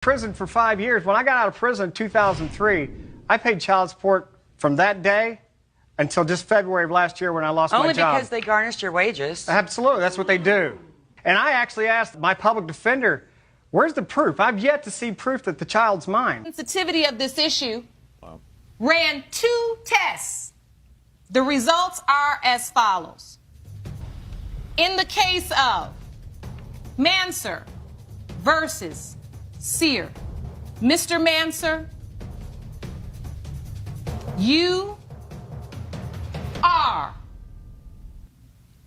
Prison for 5 years. When I got out of prison in 2003, I paid child support from that day until just February of last year when I lost my job. Only because they garnished your wages. Absolutely, that's what they do. And I actually asked my public defender, where's the proof? I've yet to see proof that the child's mine. Sensitivity of this issue ran 2 tests. The results are as follows. In the case of Manser versus Sear, Mr. Manser, you are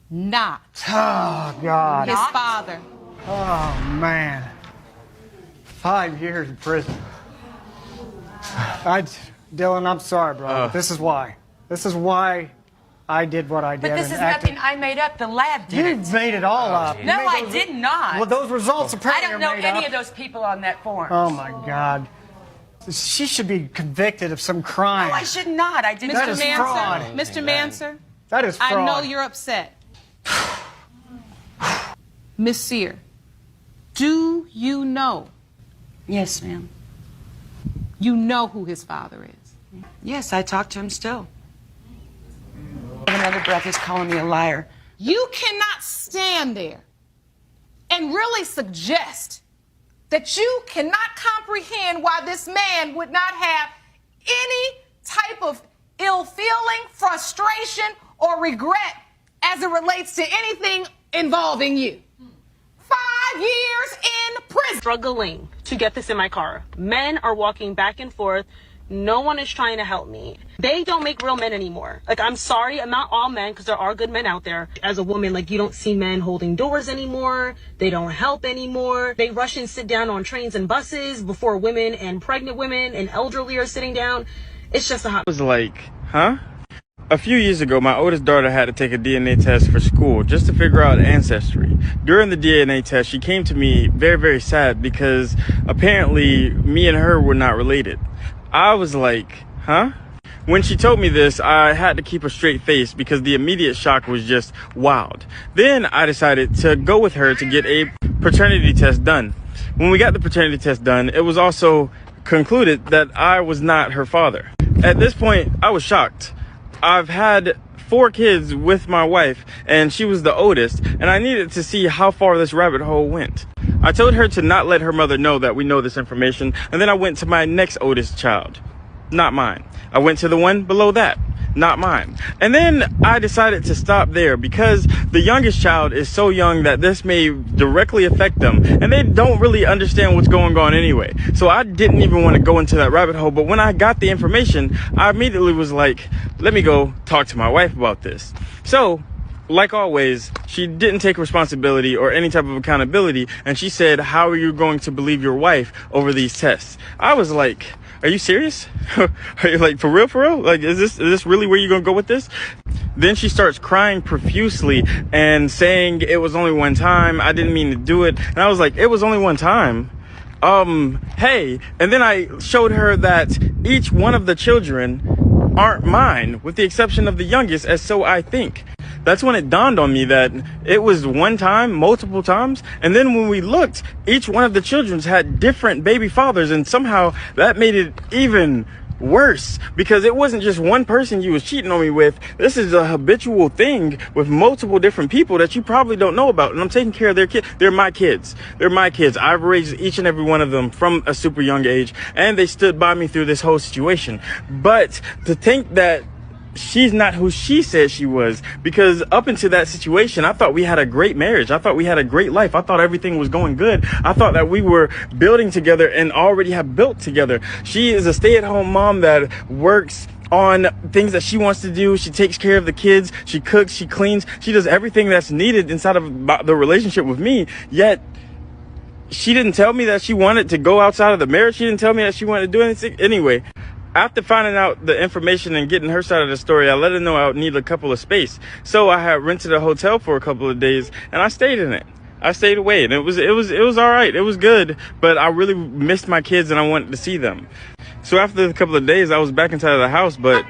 not Oh, God. his father. Oh, man. 5 years in prison. Dylan, I'm sorry, bro. But this is why. This is why I did what I did. But this is nothing I made up. The lab did You it. made it all up. You No, made I those- did not. Well, those results I apparently don't are know made any up. of those people on that form. Oh, my God. She should be convicted of some crime. No, I should not. I didn't. That Mr. is Manser, fraud. Mr. Manser, That is fraud. I know you're upset. Miss Sear, do you know? Yes, ma'am. You know who his father is. Yes, I talk to him still. In another breath, he's calling me a liar. You cannot stand there and really suggest that you cannot comprehend why this man would not have any type of ill feeling, frustration, or regret as it relates to anything involving you. 5 years in prison. Struggling to get this in my car. Men are walking back and forth. No one is trying to help me. They don't make real men anymore. Like, I'm sorry, I'm not all men, because there are good men out there. As a woman, like, you don't see men holding doors anymore. They don't help anymore. They rush and sit down on trains and buses before women and pregnant women and elderly are sitting down. It's just a hot. I was like, huh? A few years ago, my oldest daughter had to take a DNA test for school just to figure out ancestry. During the DNA test, she came to me very, very sad because apparently me and her were not related. I was like, huh? When she told me this, I had to keep a straight face because the immediate shock was just wild. Then I decided to go with her to get a paternity test done. When we got the paternity test done, it was also concluded that I was not her father. At this point, I was shocked. I've had 4 kids with my wife, and she was the oldest, and I needed to see how far this rabbit hole went. I told her to not let her mother know that we know this information, and then I went to my next oldest child. Not mine. I went to the one below that. Not mine. And then I decided to stop there because the youngest child is so young that this may directly affect them, and they don't really understand what's going on anyway. So I didn't even want to go into that rabbit hole. But when I got the information, I immediately was like, let me go talk to my wife about this. So, like always, she didn't take responsibility or any type of accountability, and she said, how are you going to believe your wife over these tests? I was like, are you serious? Are you like, for real? Like, is this really where you're gonna go with this? Then she starts crying profusely and saying it was only one time. I didn't mean to do it. And I was like, it was only one time. Hey. And then I showed her that each one of the children aren't mine, with the exception of the youngest, as so I think. That's when it dawned on me that it was one time, multiple times. And then when we looked, each one of the children had different baby fathers. And somehow that made it even worse because it wasn't just one person you was cheating on me with. This is a habitual thing with multiple different people that you probably don't know about. And I'm taking care of their kids. They're my kids. They're my kids. I've raised each and every one of them from a super young age. And they stood by me through this whole situation. But to think that she's not who she said she was, because up until that situation, I thought we had a great marriage. I thought we had a great life. I thought everything was going good. I thought that we were building together and already have built together. She is a stay-at-home mom that works on things that she wants to do. She takes care of the kids. She cooks, she cleans, she does everything that's needed inside of the relationship with me. Yet she didn't tell me that she wanted to go outside of the marriage. She didn't tell me that she wanted to do anything. Anyway, after finding out the information and getting her side of the story, I let her know I would need a couple of space. So I had rented a hotel for a couple of days and I stayed in it. I stayed away and it was all right. It was good, but I really missed my kids and I wanted to see them. So after a couple of days, I was back inside of the house, but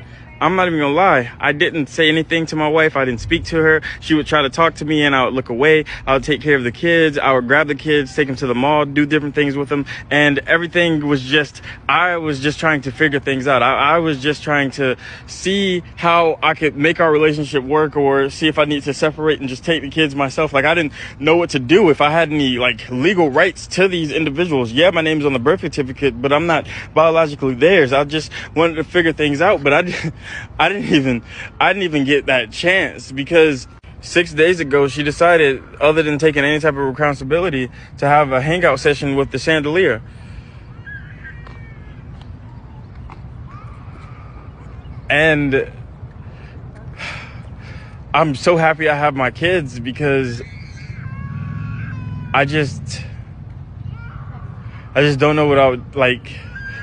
I'm not even gonna lie, I didn't say anything to my wife. I didn't speak to her. She would try to talk to me and I would look away. I would take care of the kids. I would grab the kids, take them to the mall, do different things with them. And everything was just, I was just trying to figure things out. I was just trying to see how I could make our relationship work, or see if I need to separate and just take the kids myself. Like, I didn't know what to do, if I had any like legal rights to these individuals. Yeah, my name's on the birth certificate, but I'm not biologically theirs. I just wanted to figure things out, but I didn't even get that chance, because 6 days ago she decided, other than taking any type of responsibility, to have a hangout session with the chandelier. And I'm so happy I have my kids, because I just don't know what I would like.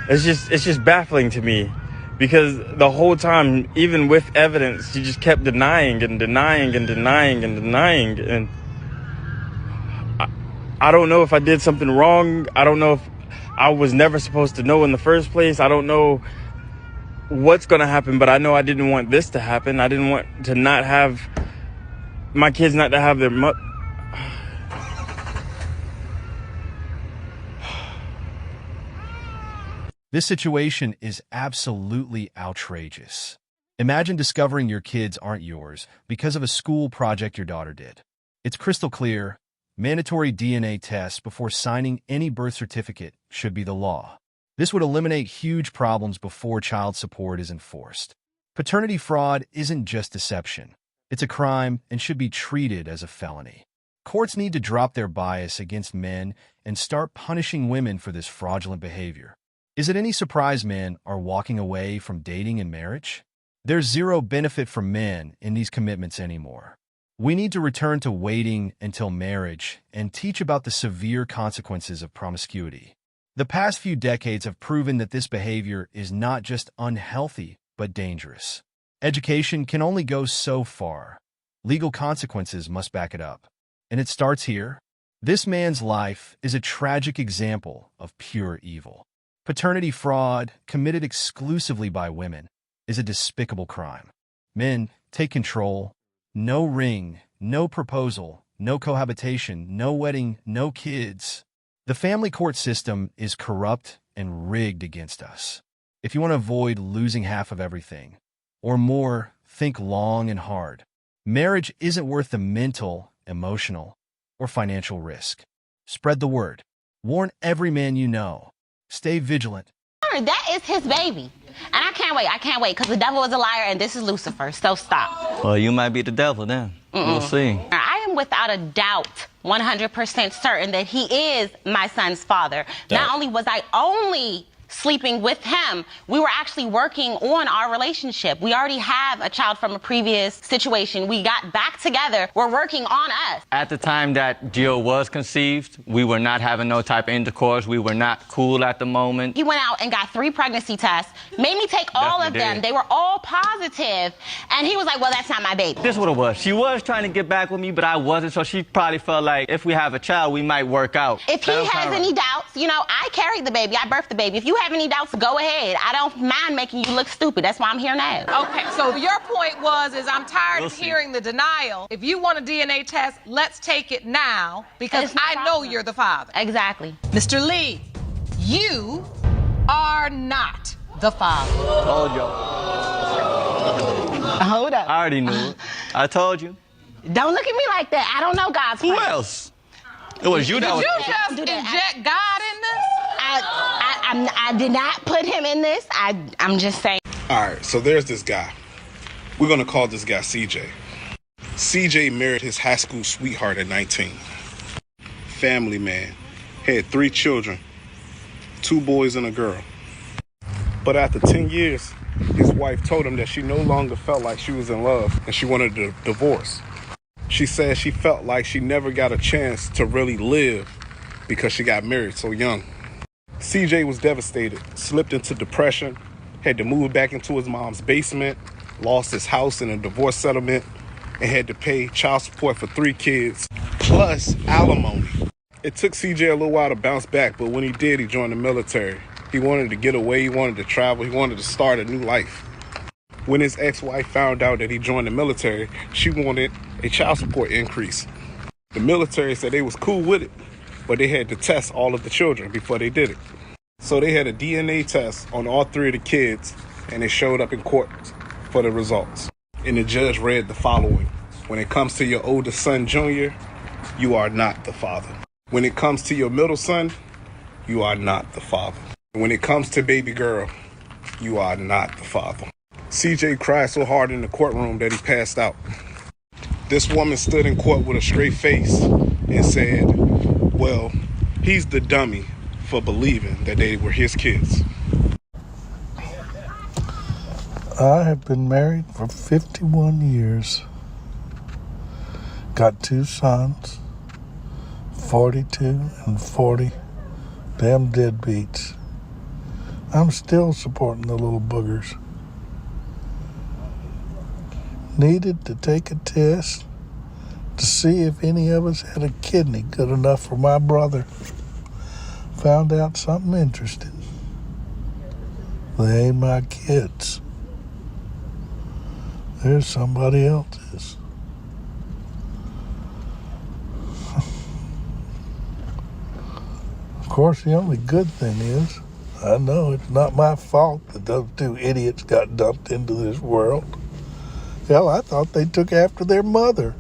It's just baffling to me, because the whole time, even with evidence, she just kept denying and denying and denying and denying. And I don't know if I did something wrong. I don't know if I was never supposed to know in the first place. I don't know what's going to happen, but I know I didn't want this to happen. I didn't want to not have my kids, not to have their This situation is absolutely outrageous. Imagine discovering your kids aren't yours because of a school project your daughter did. It's crystal clear. Mandatory DNA tests before signing any birth certificate should be the law. This would eliminate huge problems before child support is enforced. Paternity fraud isn't just deception. It's a crime and should be treated as a felony. Courts need to drop their bias against men and start punishing women for this fraudulent behavior. Is it any surprise men are walking away from dating and marriage? There's zero benefit for men in these commitments anymore. We need to return to waiting until marriage and teach about the severe consequences of promiscuity. The past few decades have proven that this behavior is not just unhealthy, but dangerous. Education can only go so far. Legal consequences must back it up. And it starts here. This man's life is a tragic example of pure evil. Paternity fraud, committed exclusively by women, is a despicable crime. Men, take control. No ring, no proposal, no cohabitation, no wedding, no kids. The family court system is corrupt and rigged against us. If you want to avoid losing half of everything, or more, think long and hard. Marriage isn't worth the mental, emotional, or financial risk. Spread the word. Warn every man you know. Stay vigilant. That is his baby. And I can't wait, because the devil is a liar and this is Lucifer, so stop. Well, you might be the devil then. We'll see. I am without a doubt 100% certain that he is my son's father. Not only was I only sleeping with him, we were actually working on our relationship. We already have a child from a previous situation. We got back together. We're working on us. At the time that Jill was conceived, we were not having no type of intercourse. We were not cool at the moment. He went out and got 3 pregnancy tests, made me take all of them. They were all positive. And he was like, well, that's not my baby. This is what it was. She was trying to get back with me, but I wasn't, so she probably felt like if we have a child, we might work out. If he has any doubts, you know, I carried the baby. I birthed the baby. If you have any doubts, go ahead. I don't mind making you look stupid. That's why I'm here now. Okay, so your point is I'm tired of hearing the denial. If you want a DNA test, let's take it now, because I know you're the father. Exactly. Mr. Lee, you are not the father. Told y'all. Hold up. I already knew it. I told you. Don't look at me like that. I don't know God's plan. Who else? It was you that was... Did you just inject God in this? I did not put him in this. I'm just saying. All right, so there's this guy. We're going to call this guy CJ. CJ married his high school sweetheart at 19. Family man. Had 3 children, 2 boys and a girl. But after 10 years, his wife told him that she no longer felt like she was in love and she wanted a divorce. She said she felt like she never got a chance to really live because she got married so young. CJ was devastated, slipped into depression, had to move back into his mom's basement, lost his house in a divorce settlement, and had to pay child support for 3 kids, plus alimony. It took CJ a little while to bounce back, but when he did, he joined the military. He wanted to get away, he wanted to travel, he wanted to start a new life. When his ex-wife found out that he joined the military, she wanted a child support increase. The military said they was cool with it, but they had to test all of the children before they did it. So they had a DNA test on all 3 of the kids, and it showed up in court for the results. And the judge read the following: when it comes to your oldest son, Junior, you are not the father. When it comes to your middle son, you are not the father. When it comes to baby girl, you are not the father. CJ cried so hard in the courtroom that he passed out. This woman stood in court with a straight face and said, well, he's the dummy for believing that they were his kids. I have been married for 51 years. Got 2 sons, 42 and 40. Damn deadbeats. I'm still supporting the little boogers. Needed to take a test to see if any of us had a kidney good enough for my brother. Found out something interesting. They ain't my kids. There's somebody else's. Of course, the only good thing is, I know it's not my fault that those 2 idiots got dumped into this world. Hell, I thought they took after their mother.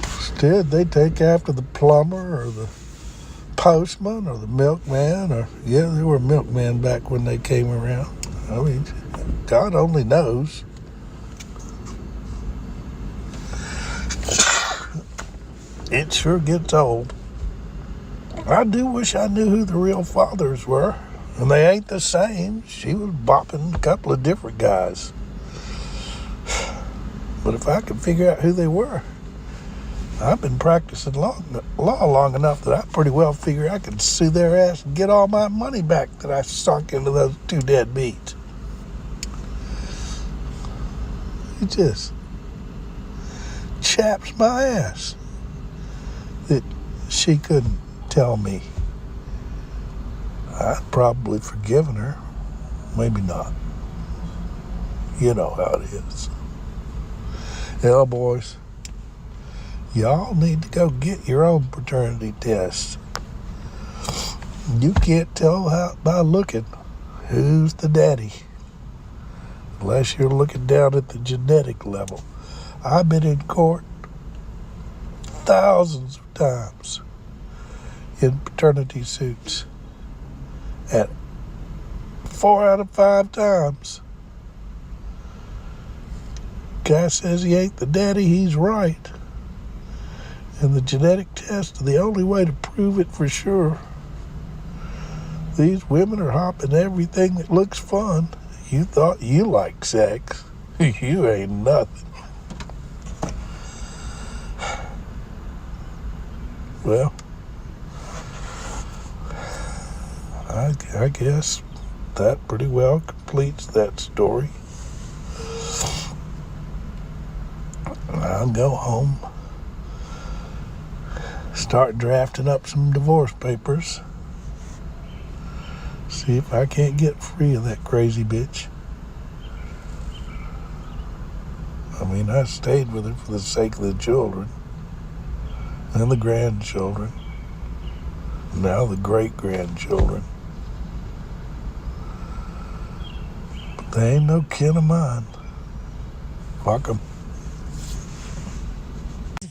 Instead, they take after the plumber or the postman or the milkman, or, yeah, they were milkmen back when they came around. I mean, God only knows. It sure gets old. I do wish I knew who the real fathers were, and they ain't the same. She was bopping a couple of different guys. But if I could figure out who they were, I've been practicing law long enough that I pretty well figure I could sue their ass and get all my money back that I sunk into those 2 deadbeats. It just chaps my ass that she couldn't tell me. I'd probably forgiven her. Maybe not. You know how it is. Hell, boys, y'all need to go get your own paternity test. You can't tell by looking who's the daddy unless you're looking down at the genetic level. I've been in court thousands of times in paternity suits, and 4 out of 5 times, guy says he ain't the daddy, he's right. And the genetic test is the only way to prove it for sure. These women are hopping everything that looks fun. You thought you liked sex. You ain't nothing. Well, I guess that pretty well completes that story. I'll go home, start drafting up some divorce papers, see if I can't get free of that crazy bitch. I mean, I stayed with her for the sake of the children and the grandchildren, now the great-grandchildren. But they ain't no kin of mine. Fuck 'em.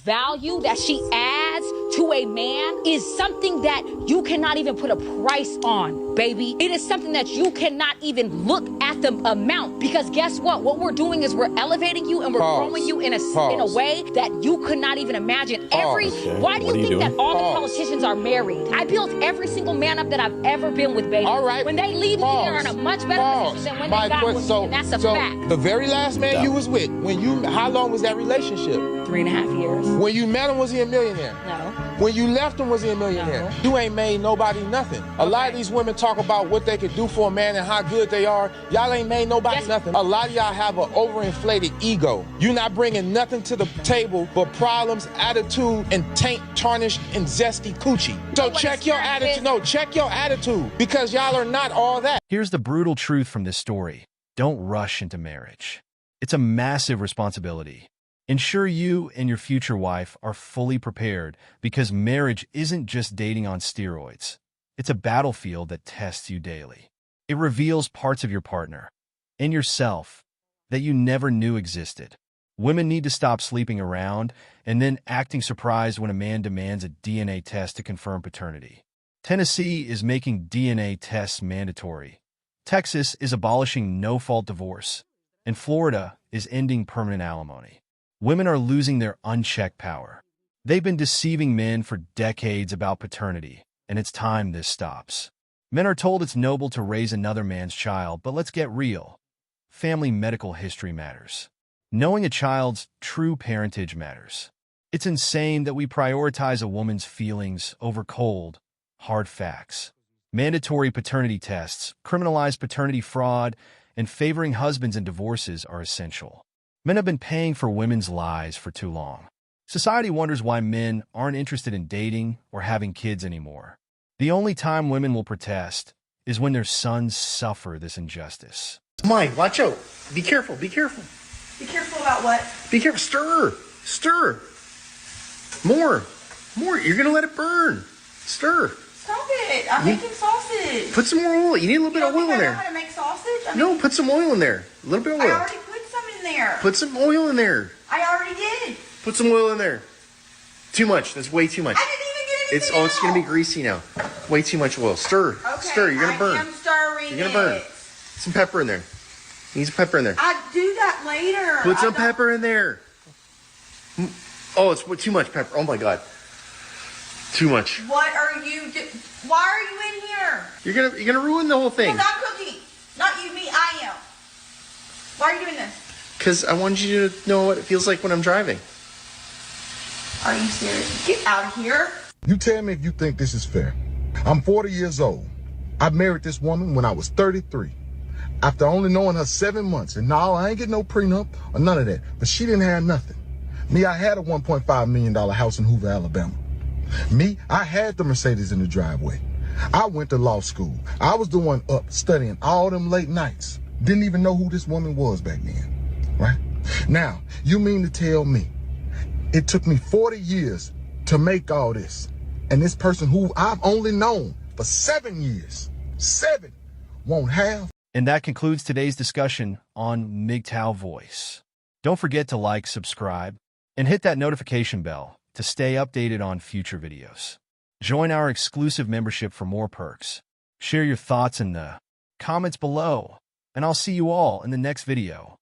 Value that she adds to a man is something that you cannot even put a price on, baby. It is something that you cannot even look at the amount, because guess what? What we're doing is we're elevating you and we're growing you in a way that you could not even imagine. Why do you think that all the politicians are married? I built every single man up that I've ever been with, baby. All right. When they leave me, they're in a much better position than when they got with me, and that's a fact. The very last man you was with, how long was that relationship? 3.5 years. When you met him, was he a millionaire? No. When you left him, was he a millionaire? No. You ain't made nobody nothing. A lot of these women talk about what they could do for a man and how good they are. Y'all ain't made nobody nothing. A lot of y'all have an overinflated ego. You're not bringing nothing to the table but problems, attitude, and taint, tarnished, and zesty coochie. So check your attitude. No, check your attitude, because y'all are not all that. Here's the brutal truth from this story. Don't rush into marriage. It's a massive responsibility. Ensure you and your future wife are fully prepared because marriage isn't just dating on steroids. It's a battlefield that tests you daily. It reveals parts of your partner and yourself that you never knew existed. Women need to stop sleeping around and then acting surprised when a man demands a DNA test to confirm paternity. Tennessee is making DNA tests mandatory. Texas is abolishing no-fault divorce. And Florida is ending permanent alimony. Women are losing their unchecked power. They've been deceiving men for decades about paternity, and it's time this stops. Men are told it's noble to raise another man's child, but let's get real. Family medical history matters. Knowing a child's true parentage matters. It's insane that we prioritize a woman's feelings over cold, hard facts. Mandatory paternity tests, criminalize paternity fraud, and favoring husbands in divorces are essential. Men have been paying for women's lies for too long. Society wonders why men aren't interested in dating or having kids anymore. The only time women will protest is when their sons suffer this injustice. Mike, watch out. Be careful, be careful. Be careful about what? Be careful. Stir. Stir. More. You're going to let it burn. Stir. Stop it. I'm making sausage. Put some more oil. You need a little bit of oil in there. I know how to make sausage? No, put some oil in there. A little bit of oil. I already put some in there. Put some oil in there. I already did. Put some oil in there. Too much. That's way too much. I didn't even get anything It's going to be greasy now. Way too much oil. Stir. Okay, Stir. You're going to burn. I am stirring You're going to burn. Some pepper in there. You need some pepper in there. I do that later. Put some pepper in there. Oh, it's too much pepper. Oh my God. Too much. What are you Why are you in here? You're gonna ruin the whole thing. Because I'm cooking. Not you, me, I am. Why are you doing this? Because I wanted you to know what it feels like when I'm driving. Are you serious? Get out of here. You tell me if you think this is fair. I'm 40 years old. I married this woman when I was 33. After only knowing her 7 months, and no, I ain't getting no prenup or none of that, but she didn't have nothing. Me, I had a $1.5 million house in Hoover, Alabama. Me, I had the Mercedes in the driveway. I went to law school. I was the one up studying all them late nights. Didn't even know who this woman was back then, right? Now, you mean to tell me it took me 40 years to make all this, and this person who I've only known for 7 years, won't have? And that concludes today's discussion on MGTOW Voice. Don't forget to like, subscribe, and hit that notification bell to stay updated on future videos. Join our exclusive membership for more perks. Share your thoughts in the comments below, and I'll see you all in the next video.